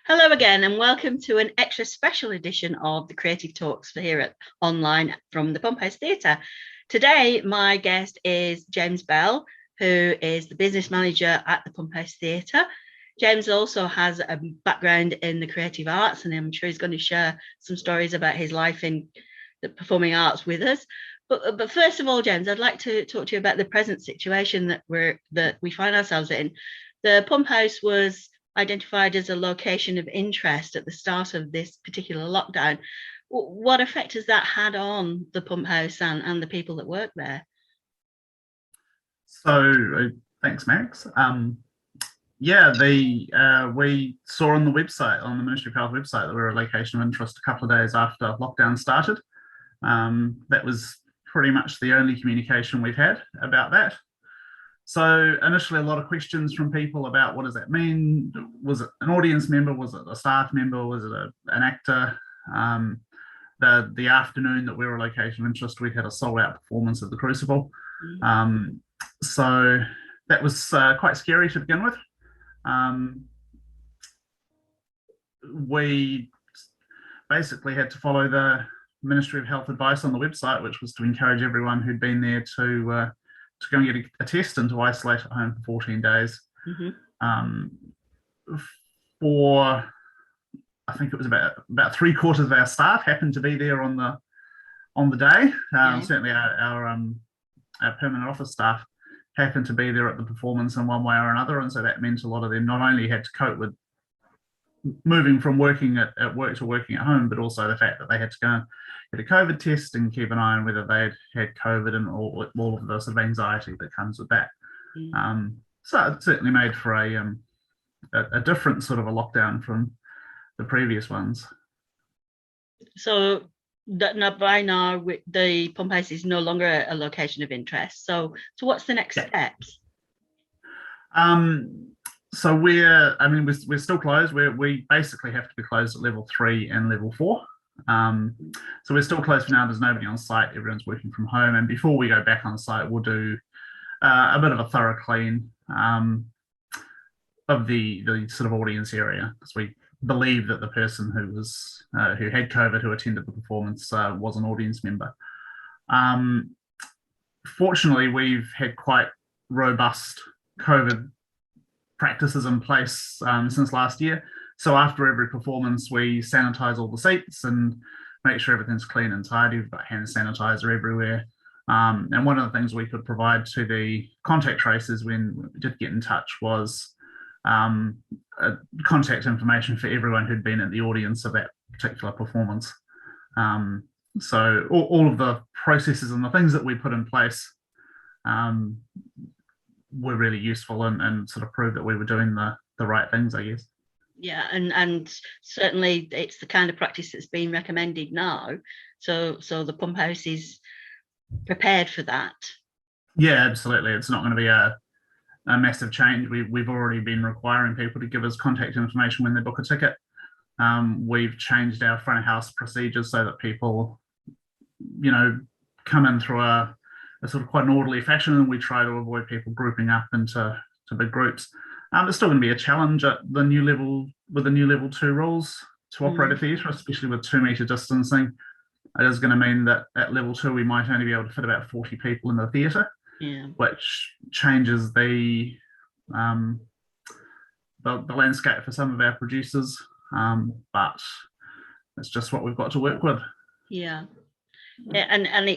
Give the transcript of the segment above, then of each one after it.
Hello again, and welcome to an extra special edition of the Creative Talks for here at online from the PumpHouse Theatre. Today, my guest is James Bell, who is the business manager at the PumpHouse Theatre. James also has a background in the creative arts, and I'm sure he's going to share some stories about his life in the performing arts with us. But first of all, James, I'd like to talk to you about the present situation that we find ourselves in. The PumpHouse was identified as a location of interest at the start of this particular lockdown. What effect has that had on the PumpHouse and the people that work there? So thanks, Max. We saw on the website, on the Ministry of Health website, that we were a location of interest a couple of days after lockdown started. That was pretty much the only communication we've had about that. So initially, a lot of questions from people about what does that mean? Was it an audience member? Was it a staff member? Was it an actor? The afternoon that we were a location of interest, we had a sold out performance of The Crucible. So that was quite scary to begin with. We basically had to follow the Ministry of Health advice on the website, which was to encourage everyone who'd been there to go and get a test and to isolate at home for 14 days. For I think it was about 3/4 of our staff happened to be there on the day. Certainly our permanent office staff happened to be there at the performance in one way or another, and so that meant a lot of them not only had to cope with moving from working at work to working at home, but also the fact that they had to go and get a COVID test and keep an eye on whether they'd had COVID and all of the sort of anxiety that comes with that. So it certainly made for a different sort of a lockdown from the previous ones. So by now, the PumpHouse is no longer a location of interest. So what's the next steps? So we're still closed. We basically have to be closed at level 3 and level 4. So we're still closed for now. There's nobody on site. Everyone's working from home. And before we go back on site, we'll do a bit of a thorough clean of the sort of audience area, because we believe that the person who had COVID, who attended the performance, was an audience member. Fortunately, we've had quite robust COVID practices in place since last year. So after every performance, we sanitize all the seats and make sure everything's clean and tidy. We've got hand sanitizer everywhere. And one of the things we could provide to the contact tracers when we did get in touch was contact information for everyone who'd been at the audience of that particular performance. So all of the processes and the things that we put in place were really useful and sort of proved that we were doing the right things, I guess. Yeah, and certainly it's the kind of practice that's being recommended now. So the PumpHouse is prepared for that. Yeah, absolutely. It's not going to be a massive change. We've already been requiring people to give us contact information when they book a ticket. We've changed our front of house procedures so that people, come in through a sort of quite an orderly fashion, and we try to avoid people grouping up into big groups. There's still going to be a challenge at the new level with the new level 2 rules to operate a theatre, especially with 2 metre distancing. It is going to mean that at level 2 we might only be able to fit about 40 people in the theatre, which changes the landscape for some of our producers. But it's just what we've got to work with. Yeah, and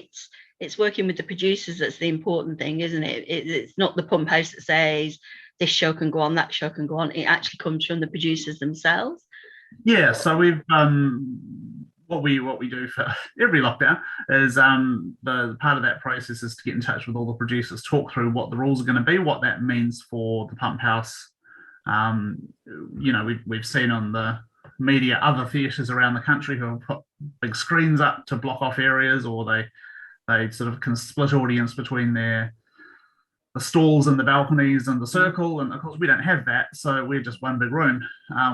it's working with the producers that's the important thing, isn't it? It's not the PumpHouse that says this show can go on, that show can go on. It actually comes from the producers themselves. Yeah, so we've what we do for every lockdown is the part of that process is to get in touch with all the producers, talk through what the rules are going to be, what that means for the PumpHouse. We've seen on the media other theatres around the country who have put big screens up to block off areas, or they sort of can split audience between the stalls and the balconies and the circle, and of course we don't have that, so we're just one big room,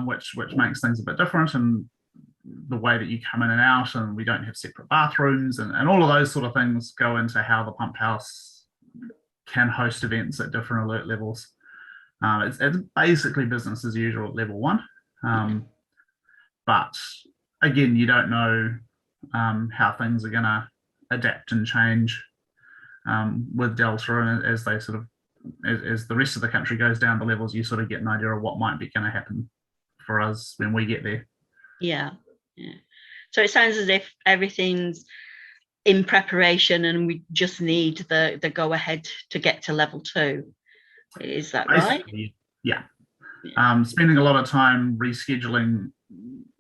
which makes things a bit different, and the way that you come in and out, and we don't have separate bathrooms, and all of those sort of things go into how the PumpHouse can host events at different alert levels. It's basically business as usual at level 1. but again, you don't know how things are going to adapt and change with Delta, and as they sort of as the rest of the country goes down the levels, you sort of get an idea of what might be going to happen for us when we get there. Yeah. So it sounds as if everything's in preparation and we just need the go ahead to get to level 2. Is that basically, right? Yeah. Spending a lot of time rescheduling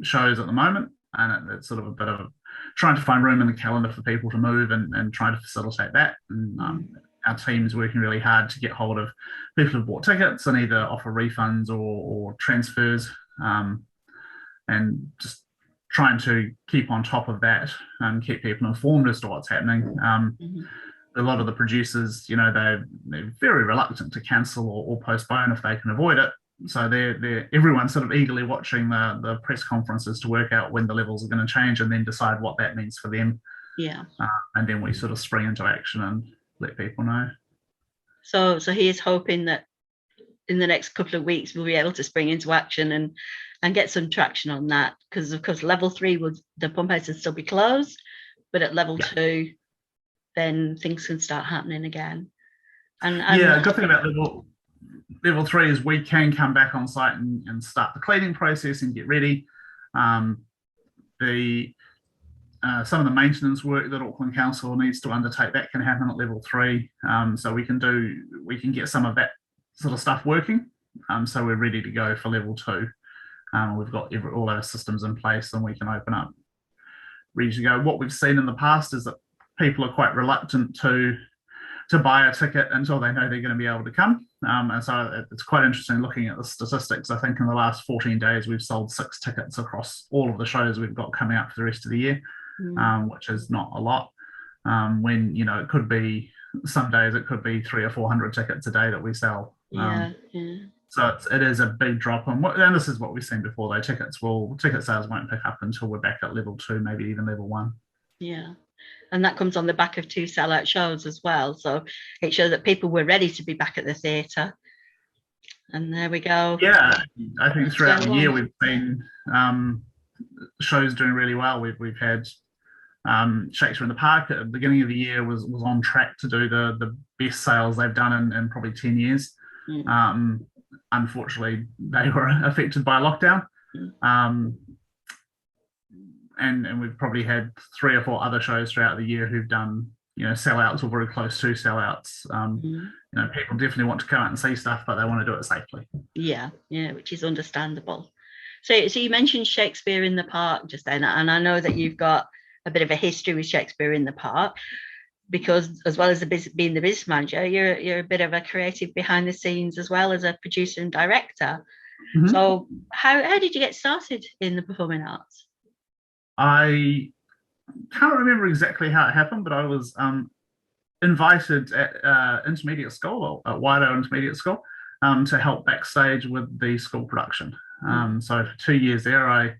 shows at the moment, and it's sort of a bit of trying to find room in the calendar for people to move and trying to facilitate that. And our team's working really hard to get hold of people who've bought tickets and either offer refunds or transfers, and just trying to keep on top of that and keep people informed as to what's happening. A lot of the producers, they're very reluctant to cancel or postpone if they can avoid it. So everyone's sort of eagerly watching the press conferences to work out when the levels are going to change and then decide what that means for them. Yeah. And then we sort of spring into action and let people know. So he is hoping that in the next couple of weeks we'll be able to spring into action and get some traction on that, because of course level 3 the pump house will still be closed, but at level 2 then things can start happening again. And yeah, the good thing about level 3 is we can come back on site and start the cleaning process and get ready. Some of the maintenance work that Auckland Council needs to undertake, that can happen at level 3. So we can get some of that sort of stuff working. So we're ready to go for level 2. We've got all our systems in place and we can open up, ready to go. What we've seen in the past is that people are quite reluctant to buy a ticket until they know they're going to be able to come. And so it's quite interesting looking at the statistics. I think in the last 14 days, we've sold 6 tickets across all of the shows we've got coming up for the rest of the year, which is not a lot. When, it could be, some days it could be 300 or 400 tickets a day that we sell. So it is a big drop. And this is what we've seen before, though. Ticket sales won't pick up until we're back at level 2, maybe even level 1. Yeah. And that comes on the back of 2 sellout shows as well. So it shows that people were ready to be back at the theatre. And there we go. Yeah, I think throughout the year we've seen shows doing really well. We've had Shakespeare in the Park at the beginning of the year was on track to do the best sales they've done in probably 10 years. Unfortunately, they were affected by lockdown. And we've probably had 3 or 4 other shows throughout the year who've done, sellouts or very close to sellouts. People definitely want to come out and see stuff, but they want to do it safely. Yeah, which is understandable. So you mentioned Shakespeare in the Park just then, and I know that you've got a bit of a history with Shakespeare in the Park, because as well as being the business manager, you're a bit of a creative behind the scenes as well as a producer and director. So how did you get started in the performing arts? I can't remember exactly how it happened, but I was invited at intermediate school, or at Wairoa Intermediate School, to help backstage with the school production. So for 2 years there, I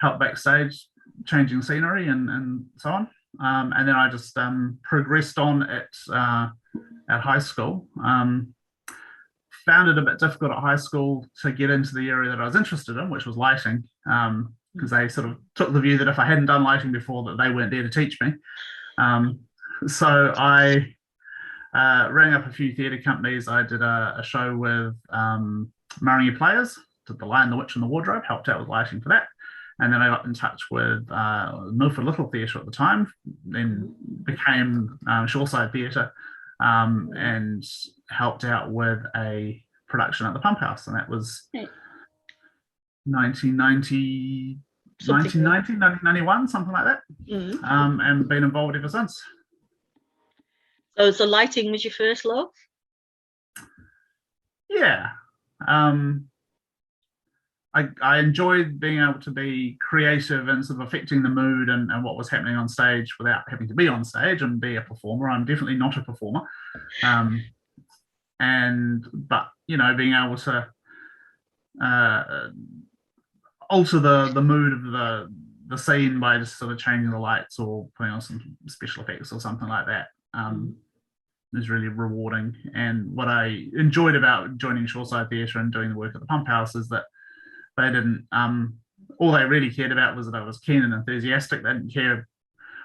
helped backstage, changing scenery and so on. And then I just progressed on at high school. Found it a bit difficult at high school to get into the area that I was interested in, which was lighting, because they sort of took the view that if I hadn't done lighting before, that they weren't there to teach me. So I rang up a few theatre companies. I did a show with Maringi Players, did The Lion, the Witch and the Wardrobe, helped out with lighting for that. And then I got in touch with Milford Little Theatre at the time, then became Shoreside Theatre, and helped out with a production at the PumpHouse. And that was 1990, 1991, something like that. And been involved ever since. So lighting was your first love? Yeah. I enjoyed being able to be creative and sort of affecting the mood and what was happening on stage without having to be on stage and be a performer. I'm definitely not a performer. But being able to alter the mood of the scene by just sort of changing the lights or putting on some special effects or something like that is really rewarding. And what I enjoyed about joining Shoreside Theatre and doing the work at the PumpHouse is that they didn't all they really cared about was that I was keen and enthusiastic. They didn't care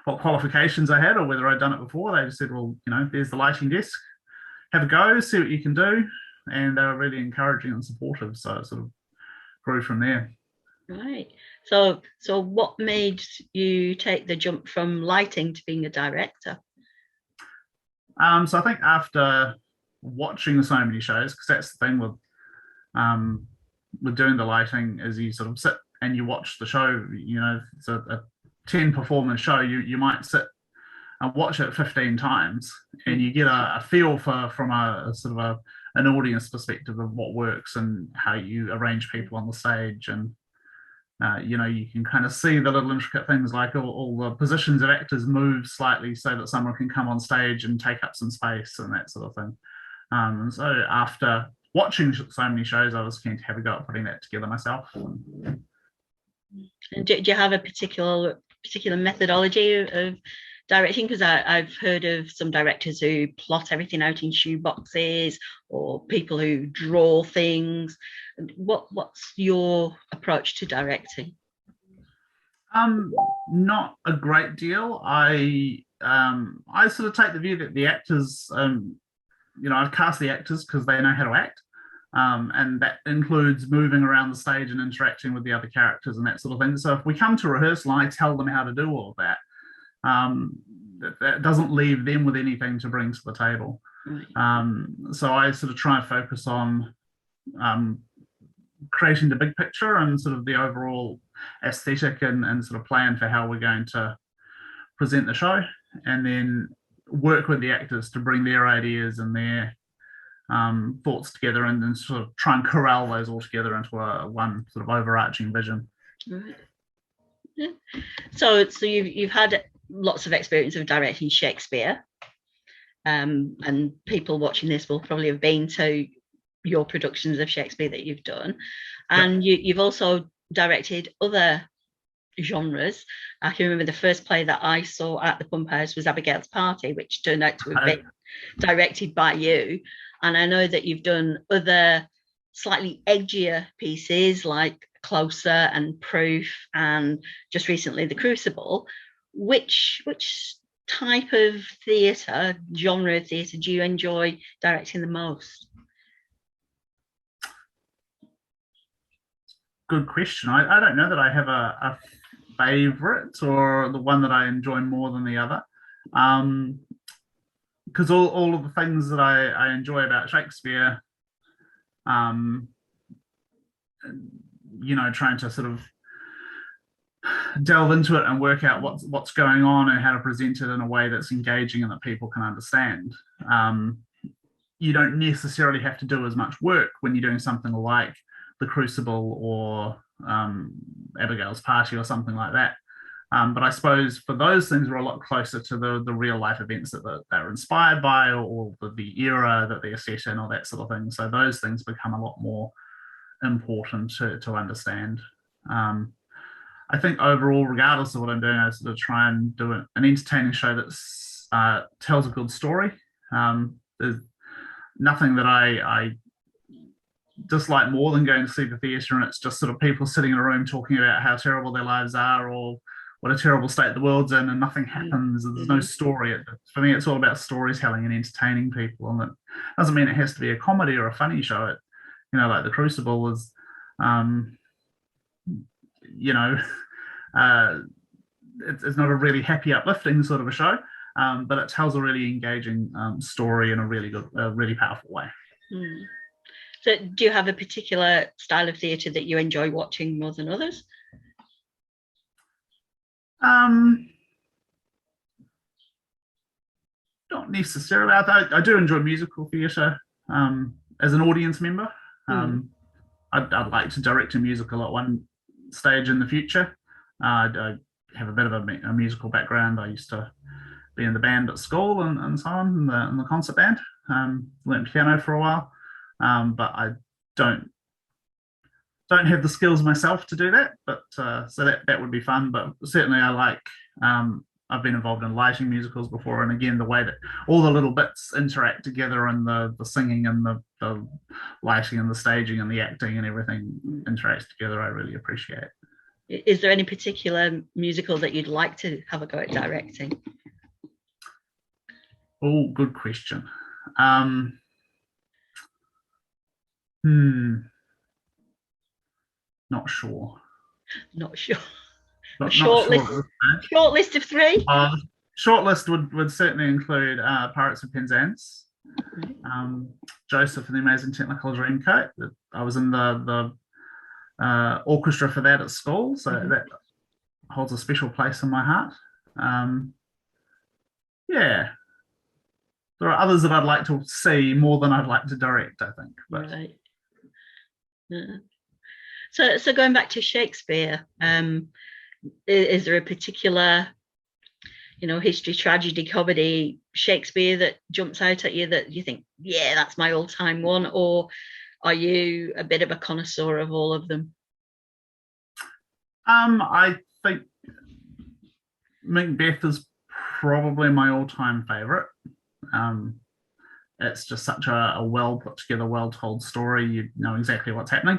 what qualifications I had or whether I'd done it before. They just said, well, there's the lighting desk, have a go, see what you can do. And they were really encouraging and supportive. So it sort of grew from there. Right. So what made you take the jump from lighting to being a director? So I think after watching so many shows, because that's the thing with doing the lighting, is you sort of sit and you watch the show. It's a 10 performance show. You might sit and watch it 15 times, and you get a feel from a sort of an audience perspective of what works and how you arrange people on the stage. And you can kind of see the little intricate things, like all the positions of actors move slightly so that someone can come on stage and take up some space and that sort of thing. And so after watching so many shows, I was keen to have a go at putting that together myself. And do you have a particular methodology of directing? Because I've heard of some directors who plot everything out in shoe boxes, or people who draw things. What's your approach to directing? Not a great deal. I sort of take the view that the actors, I've cast the actors because they know how to act. And that includes moving around the stage and interacting with the other characters and that sort of thing. So if we come to rehearsal, I tell them how to do all of that. That doesn't leave them with anything to bring to the table. So I sort of try and focus on creating the big picture and sort of the overall aesthetic and sort of plan for how we're going to present the show, and then work with the actors to bring their ideas and their thoughts together, and then sort of try and corral those all together into one sort of overarching vision. Right. Yeah. So you've had lots of experience of directing Shakespeare, and people watching this will probably have been to your productions of Shakespeare that you've done, and you've also directed other genres. I can remember the first play that I saw at the PumpHouse was Abigail's Party, which turned out to have been directed by you. And I know that you've done other slightly edgier pieces like Closer and Proof, and just recently The Crucible. Which type of theatre, genre of theatre, do you enjoy directing the most? Good question. I don't know that I have a favourite or the one that I enjoy more than the other. Because all of the things that I enjoy about Shakespeare, trying to sort of delve into it and work out what's going on and how to present it in a way that's engaging and that people can understand. You don't necessarily have to do as much work when you're doing something like The Crucible or Abigail's Party or something like that. But I suppose for those things, we're a lot closer to the real life events that they're inspired by, or the era that they're set in, or that sort of thing. So those things become a lot more important to understand. I think overall, regardless of what I'm doing, I sort of try and do an entertaining show that tells a good story. There's nothing that I dislike more than going to see the theatre and it's just sort of people sitting in a room talking about how terrible their lives are or what a terrible state the world's in, and nothing happens. There's no story. For me, it's all about storytelling and entertaining people, and it doesn't mean it has to be a comedy or a funny show. Like The Crucible is, it's not a really happy, uplifting sort of a show, but it tells a really engaging story in a really good, really powerful way. So do you have a particular style of theatre that you enjoy watching more than others? Not necessarily. I do enjoy musical theatre as an audience member. I'd like to direct a musical at one stage in the future. I have a bit of a musical background. I used to be in the band at school and so on, in the concert band. Learned piano for a while, but I don't have the skills myself to do that. But so that would be fun. But certainly I like. I've been involved in lighting musicals before, and again, the way that all the little bits interact together, and the singing and the lighting and the staging and the acting and everything interacts together, I really appreciate. Is there any particular musical that you'd like to have a go at directing? Oh, good question. Not sure. Not sure. Not Short list of 3. Short list would certainly include Pirates of Penzance, Joseph and the Amazing Technicolor Dreamcoat. I was in the orchestra for that at school, so that holds a special place in my heart. Yeah, there are others that I'd like to see more than I'd like to direct, I think. But. Right. Yeah. So going back to Shakespeare, is there a particular, history, tragedy, comedy Shakespeare that jumps out at you that you think, yeah, that's my all-time one? Or are you a bit of a connoisseur of all of them? I think Macbeth is probably my all-time favorite. It's just such a well put together, well told story. You know exactly what's happening.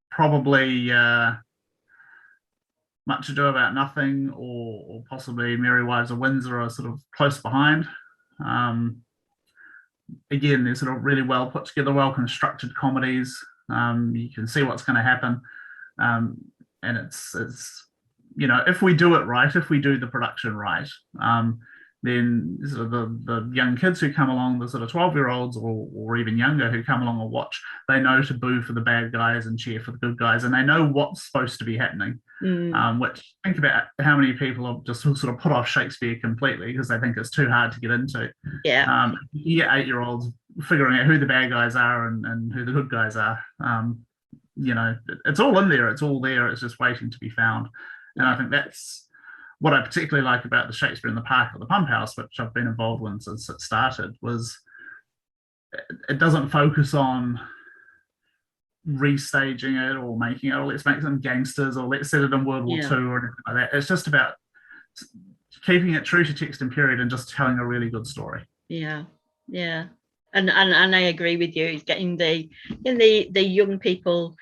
Probably Much Ado About Nothing or possibly Merry Wives of Windsor are sort of close behind. Again, they're sort of really well put together, well constructed comedies. You can see what's going to happen, and it's if we do it right, if we do the production right, then sort of the young kids who come along, the sort of 12-year-olds or even younger who come along and watch, they know to boo for the bad guys and cheer for the good guys, and they know what's supposed to be happening. Which, think about how many people have just sort of put off Shakespeare completely because they think it's too hard to get into. Yeah. You get 8-year-olds figuring out who the bad guys are and who the good guys are. It's all in there. It's all there. It's just waiting to be found. And I think that's what I particularly like about the Shakespeare in the Park at the PumpHouse, which I've been involved in since it started, was it doesn't focus on restaging it or making it, or let's make them gangsters, or let's set it in World War II or anything like that. It's just about keeping it true to text and period and just telling a really good story. Yeah. And I agree with you. It's getting the young people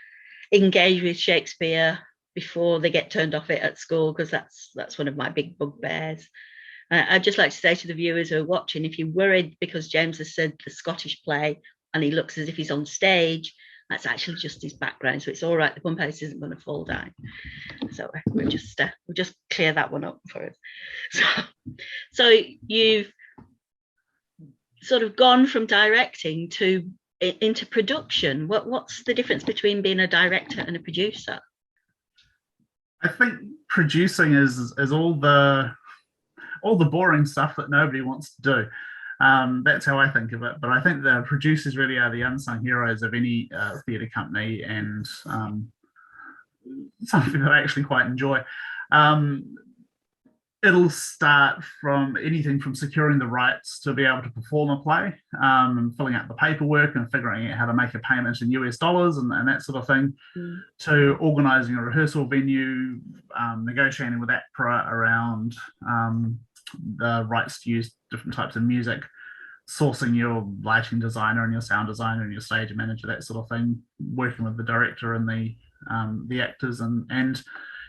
engaged with Shakespeare before they get turned off it at school, because that's one of my big bugbears. I'd just like to say to the viewers who are watching, if you're worried because James has said the Scottish play and he looks as if he's on stage, that's actually just his background, so it's all right. The PumpHouse isn't going to fall down. So we'll just clear that one up for us. So you've sort of gone from directing into production. What's the difference between being a director and a producer? I think producing is all the boring stuff that nobody wants to do. That's how I think of it. But I think the producers really are the unsung heroes of any theatre company, and something that I actually quite enjoy. It'll start from anything from securing the rights to be able to perform a play, and filling out the paperwork and figuring out how to make a payment in US dollars and that sort of thing, to organising a rehearsal venue, negotiating with APRA around the rights to use different types of music, sourcing your lighting designer and your sound designer and your stage manager, that sort of thing, working with the director and the actors, and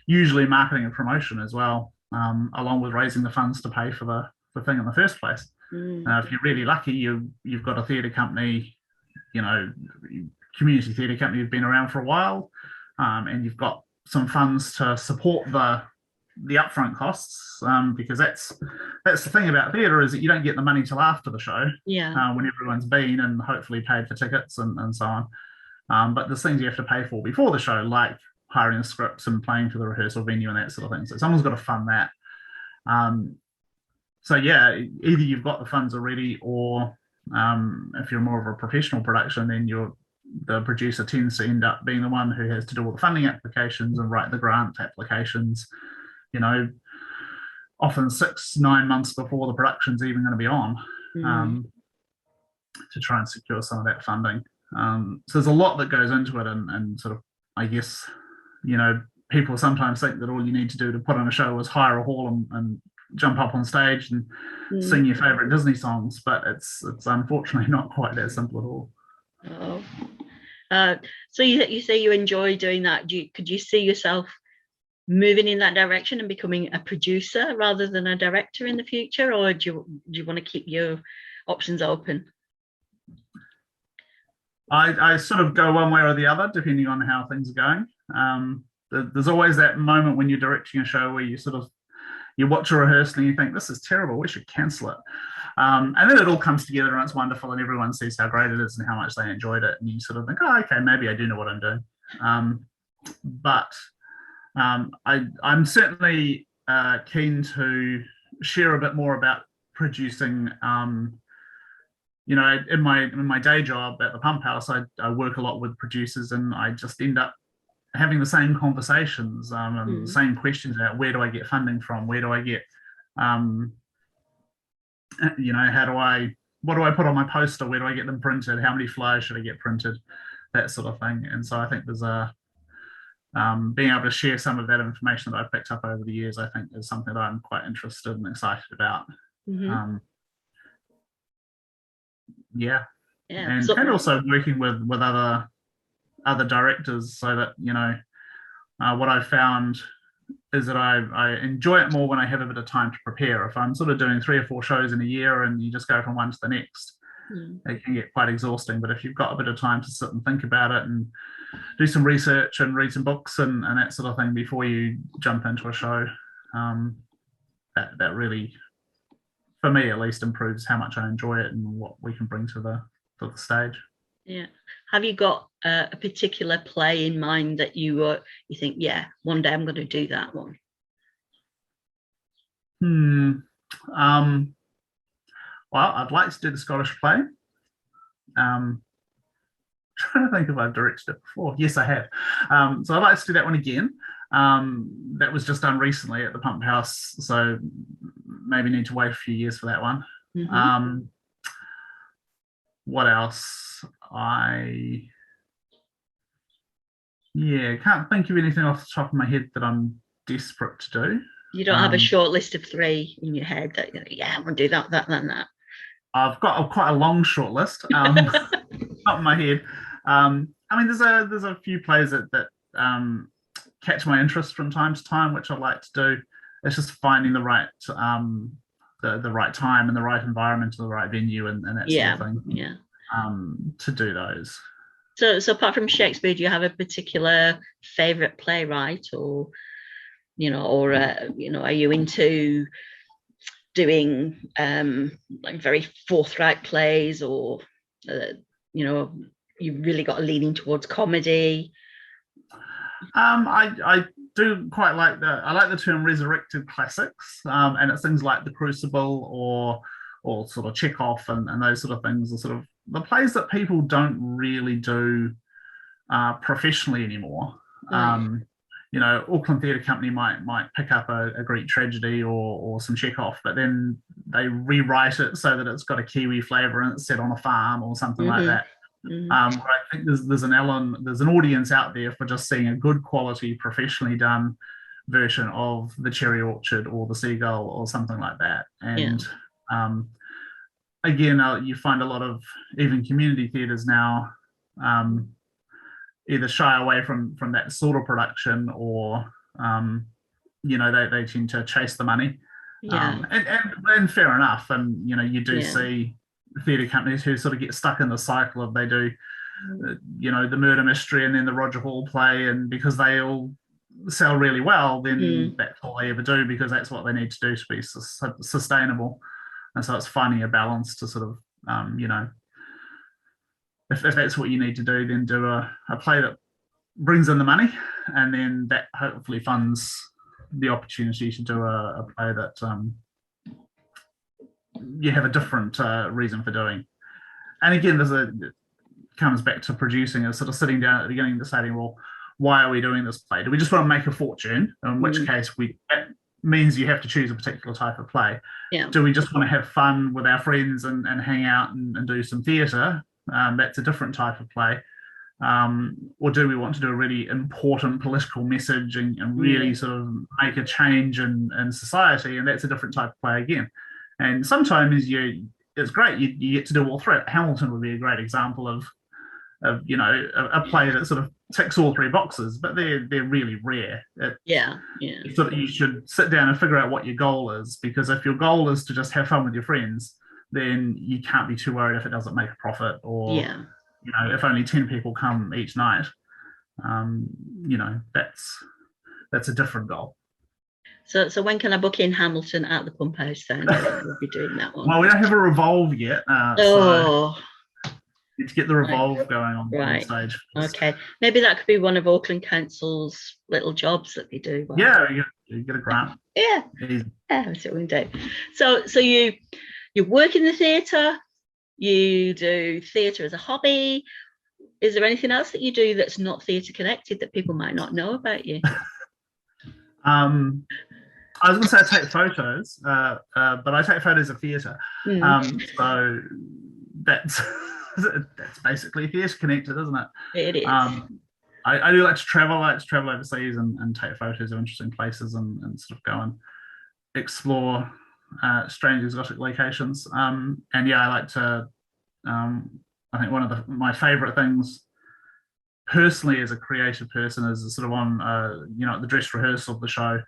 usually marketing and promotion as well, along with raising the funds to pay for the thing in the first place. If you're really lucky, you've got a theatre company, community theatre company who've been around for a while, and you've got some funds to support the upfront costs, because that's the thing about theatre, is that you don't get the money till after the show, when everyone's been and hopefully paid for tickets and so on. But there's things you have to pay for before the show, like hiring the scripts and paying for the rehearsal venue and that sort of thing. So someone's got to fund that. So yeah, either you've got the funds already, or if you're more of a professional production, then the producer tends to end up being the one who has to do all the funding applications and write the grant applications, often 6-9 months before the production's even going to be on, to try and secure some of that funding. So there's a lot that goes into it, and sort of, I guess, people sometimes think that all you need to do to put on a show is hire a hall and jump up on stage and sing your favorite Disney songs, but it's unfortunately not quite that simple at all. So you say you enjoy doing that. Could you see yourself moving in that direction and becoming a producer rather than a director in the future, or do you want to keep your options open? I sort of go one way or the other depending on how things are going. There's always that moment when you're directing a show where you watch a rehearsal and you think, this is terrible, we should cancel it. And then it all comes together and it's wonderful and everyone sees how great it is and how much they enjoyed it. And you sort of think, oh, okay, maybe I do know what I'm doing. But I'm certainly keen to share a bit more about producing. In my day job at the PumpHouse, I work a lot with producers and I just end up having the same conversations and the same questions about where do I get funding from? Where do I get, what do I put on my poster? Where do I get them printed? How many flyers should I get printed? That sort of thing. And so I think there's being able to share some of that information that I've picked up over the years, I think is something that I'm quite interested and excited about. Mm-hmm. And also working with other directors so that, what I've found is that I enjoy it more when I have a bit of time to prepare. If I'm sort of doing 3 or 4 shows in a year and you just go from one to the next, it can get quite exhausting. But if you've got a bit of time to sit and think about it and do some research and read some books and that sort of thing before you jump into a show, that really, for me at least, improves how much I enjoy it and what we can bring to the stage. Yeah. Have you got a particular play in mind that you think, yeah, one day I'm going to do that one? Well, I'd like to do the Scottish play. Trying to think if I've directed it before. Yes, I have. So I'd like to do that one again. That was just done recently at the PumpHouse, so maybe need to wait a few years for that one. Mm-hmm. What else? Can't think of anything off the top of my head that I'm desperate to do. You don't have a short list of 3 in your head that I'm going to do that, and that. I've got quite a long short list. Top of my head. There's a few plays that catch my interest from time to time, which I like to do. It's just finding the right the right time and the right environment and the right venue and that sort of thing. Yeah. To do those. So apart from Shakespeare, do you have a particular favourite playwright, or are you into doing like very forthright plays, or you've really got a leaning towards comedy? I do quite like the term resurrected classics, and it's things like The Crucible or sort of Chekhov and those sort of things, are sort of the plays that people don't really do professionally anymore. Right. Auckland Theatre Company might pick up a Greek tragedy or some Chekhov, but then they rewrite it so that it's got a Kiwi flavour and it's set on a farm or something like that. Mm-hmm. I think there's an audience out there for just seeing a good quality, professionally done version of The Cherry Orchard or The Seagull or something like that. And again, you find a lot of even community theatres now either shy away from that sort of production, or they tend to chase the money. And fair enough. And you do see theatre companies who sort of get stuck in the cycle of they do the murder mystery and then the Roger Hall play, and because they all sell really well, then that's all they ever do, because that's what they need to do to be sustainable. And so it's finding a balance to sort of if that's what you need to do, then do a play that brings in the money, and then that hopefully funds the opportunity to do a play that you have a different reason for doing. And again, it comes back to producing, is sort of sitting down at the beginning and deciding, well, why are we doing this play? Do we just want to make a fortune? In which case that means you have to choose a particular type of play. Yeah. Do we just want to have fun with our friends and hang out and do some theatre? That's a different type of play. Or do we want to do a really important political message and really sort of make a change in society? And that's a different type of play again. And sometimes it's great, you get to do all 3. Hamilton would be a great example of a play that sort of ticks all three boxes, but they're really rare. Yeah. So you should sit down and figure out what your goal is, because if your goal is to just have fun with your friends, then you can't be too worried if it doesn't make a profit, or if only 10 people come each night. That's a different goal. So when can I book in Hamilton at the PumpHouse then? We'll be doing that one. Well, we don't have a Revolve yet. So need to get the Revolve going on stage. Okay, maybe that could be one of Auckland Council's little jobs that they do. Well, yeah, you get a grant. Yeah, that's what we do. So you work in the theatre, you do theatre as a hobby. Is there anything else that you do that's not theatre connected that people might not know about you? I was going to say I take photos, but I take photos of theatre. So that's basically theatre connected, isn't it? It is. I do like to travel. I like to travel overseas and take photos of interesting places and sort of go and explore strange exotic locations. And yeah, I like to. I think one of my favourite things personally as a creative person is sort of on the dress rehearsal of the show.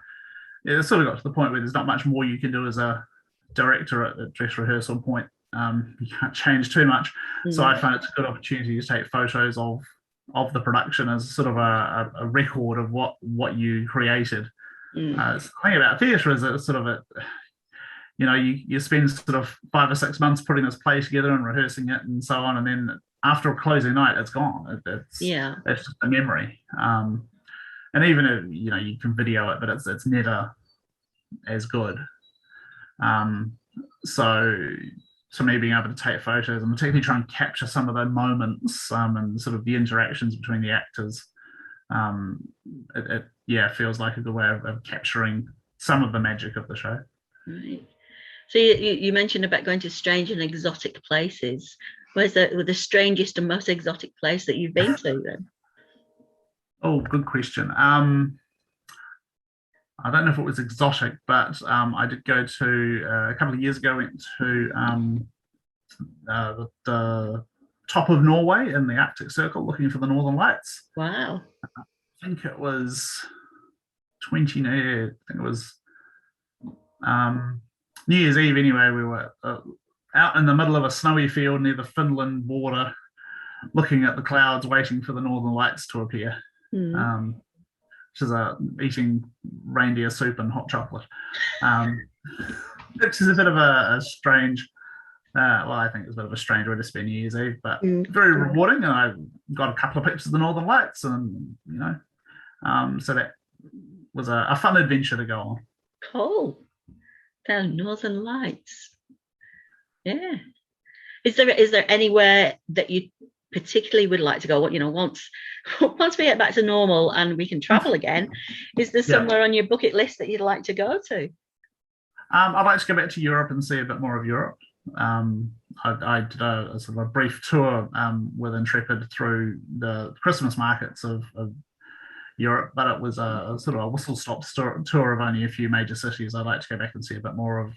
It's sort of got to the point where there's not much more you can do as a director at the dress rehearsal point. You can't change too much. So I find it's a good opportunity to take photos of the production as sort of a record of what you created. The thing about theatre is it's sort of you spend sort of 5 or 6 months putting this play together and rehearsing it and so on, and then after a closing night, it's gone. It's just a memory. And even if you can video it, but it's never as good. So to me, being able to take photos and particularly try and capture some of the moments and sort of the interactions between the actors, it feels like a good way of capturing some of the magic of the show. Right. So you mentioned about going to strange and exotic places. Where's the strangest and most exotic place that you've been to then? Oh, good question. I don't know if it was exotic, but I did go to a couple of years ago. Went to the top of Norway in the Arctic Circle, looking for the Northern Lights. Wow! I think it was 20. I think it was New Year's Eve. Anyway, we were out in the middle of a snowy field near the Finland border, looking at the clouds, waiting for the Northern Lights to appear. Which is eating reindeer soup and hot chocolate, which is a bit of a strange. I think it's a bit of a strange way to spend New Year's Eve, but very rewarding. And I got a couple of pictures of the Northern Lights, and so that was a fun adventure to go on. Cool, the Northern Lights. Yeah. Is there anywhere that you particularly would like to go? Once we get back to normal and we can travel again, is there somewhere on your bucket list that you'd like to go to? I'd like to go back to Europe and see a bit more of Europe. I did a sort of a brief tour with Intrepid through the Christmas markets of Europe, but it was a sort of a whistle-stop tour of only a few major cities. I'd like to go back and see a bit more of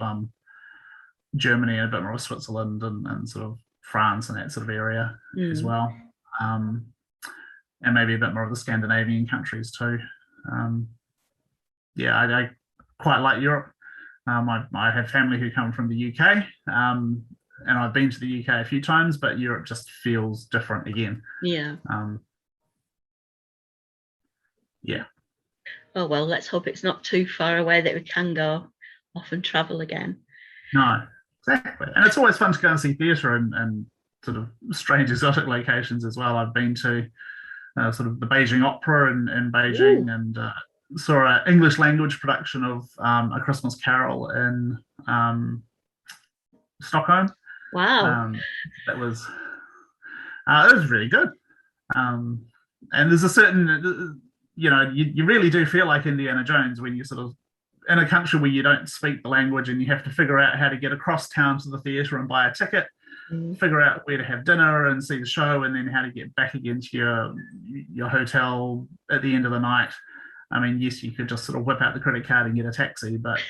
Germany and a bit more of Switzerland and sort of France and that sort of area as well, and maybe a bit more of the Scandinavian countries too. I quite like Europe. I have family who come from the UK, and I've been to the UK a few times, but Europe just feels different again. Oh well, let's hope it's not too far away that we can go off and travel again. No, exactly. And it's always fun to go and see theatre and sort of strange exotic locations as well. I've been to sort of the Beijing Opera in Beijing. Ooh. And saw an English language production of A Christmas Carol in Stockholm. Wow. That was really good. And there's a certain, you really do feel like Indiana Jones when you sort of in a country where you don't speak the language and you have to figure out how to get across town to the theatre and buy a ticket, figure out where to have dinner and see the show, and then how to get back again to your hotel at the end of the night. I mean, yes, you could just sort of whip out the credit card and get a taxi, but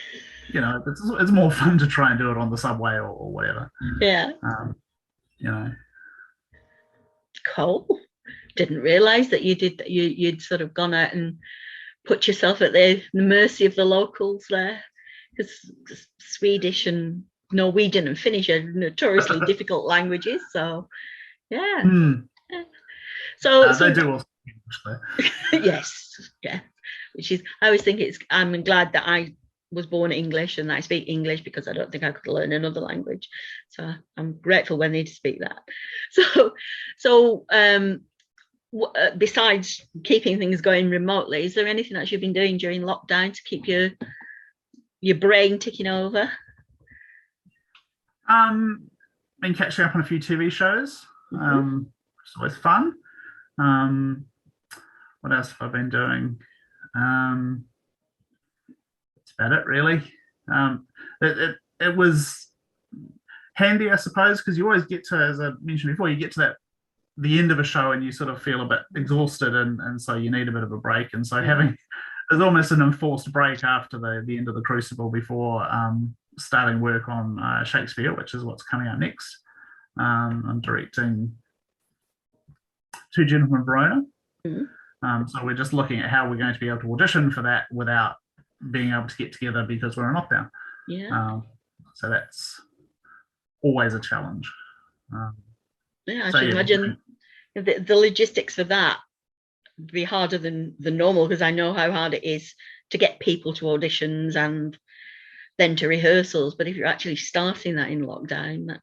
it's more fun to try and do it on the subway or whatever. Yeah. Nicole. Didn't realise that you'd sort of gone out and put yourself at the mercy of the locals there, because Swedish and Norwegian and Finnish are notoriously difficult languages. So, yeah. So they do also English there. Yes, yeah. Which is, I always think I'm glad that I was born English and that I speak English, because I don't think I could learn another language. So I'm grateful when they speak that. So besides keeping things going remotely, is there anything that you've been doing during lockdown to keep your brain ticking over? Been catching up on a few TV shows. It's always fun. What else have I been doing? That's about it, really. It was handy, I suppose, because you always get to, as I mentioned before, you get to the end of a show and you sort of feel a bit exhausted, and so you need a bit of a break. And so there's almost an enforced break after the end of the Crucible before starting work on Shakespeare, which is what's coming out next. I'm directing Two Gentlemen of Verona. So we're just looking at how we're going to be able to audition for that without being able to get together because we're in lockdown. So that's always a challenge. I should imagine the logistics of that would be harder than the normal, because I know how hard it is to get people to auditions and then to rehearsals. But if you're actually starting that in lockdown,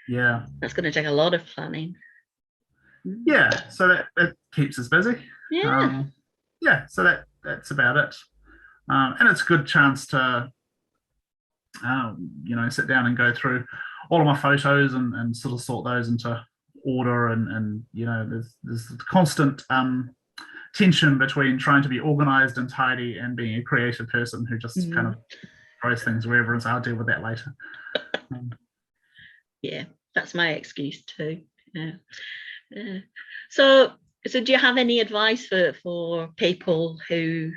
that's going to take a lot of planning. So that keeps us busy. So that's about it. And it's a good chance to sit down and go through all of my photos and sort of sort those into order, and there's constant tension between trying to be organized and tidy and being a creative person who just kind of throws things wherever and says, I'll deal with that later. That's my excuse too. So do you have any advice for people who,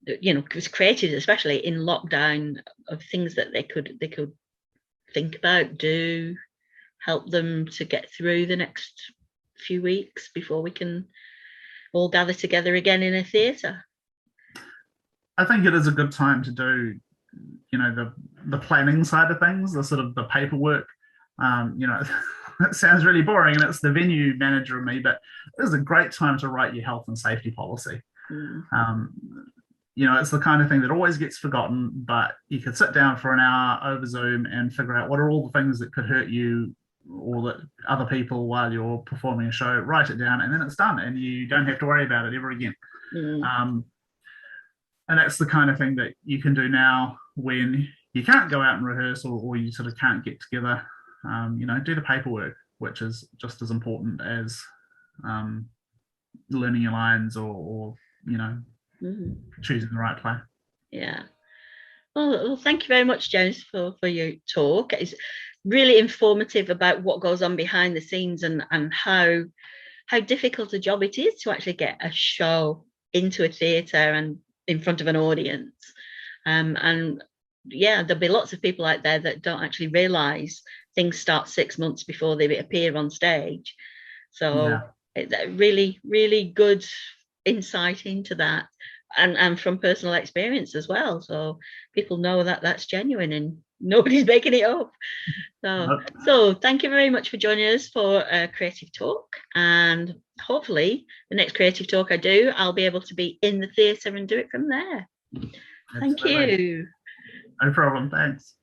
because creatives, especially in lockdown, of things that they could think about, do, help them to get through the next few weeks before we can all gather together again in a theatre? I think it is a good time to do, the planning side of things, the sort of the paperwork. It sounds really boring, and it's the venue manager of me, but it is a great time to write your health and safety policy. It's the kind of thing that always gets forgotten, but you could sit down for an hour over Zoom and figure out what are all the things that could hurt you or that other people while you're performing a show, write it down, and then it's done, and you don't have to worry about it ever again. And that's the kind of thing that you can do now when you can't go out and rehearse, or you sort of can't get together. Do the paperwork, which is just as important as learning your lines or choosing the right play. Well, thank you very much, James, for your talk. It's really informative about what goes on behind the scenes and how difficult a job it is to actually get a show into a theatre and in front of an audience. And there'll be lots of people out there that don't actually realise things start 6 months before they appear on stage. So it's really, really good insight into that, and from personal experience as well. people know that that's genuine and nobody's making it up. So thank you very much for joining us for a creative talk, and hopefully the next creative talk I do, I'll be able to be in the theatre and do it from there. Thank you. No problem. Thanks.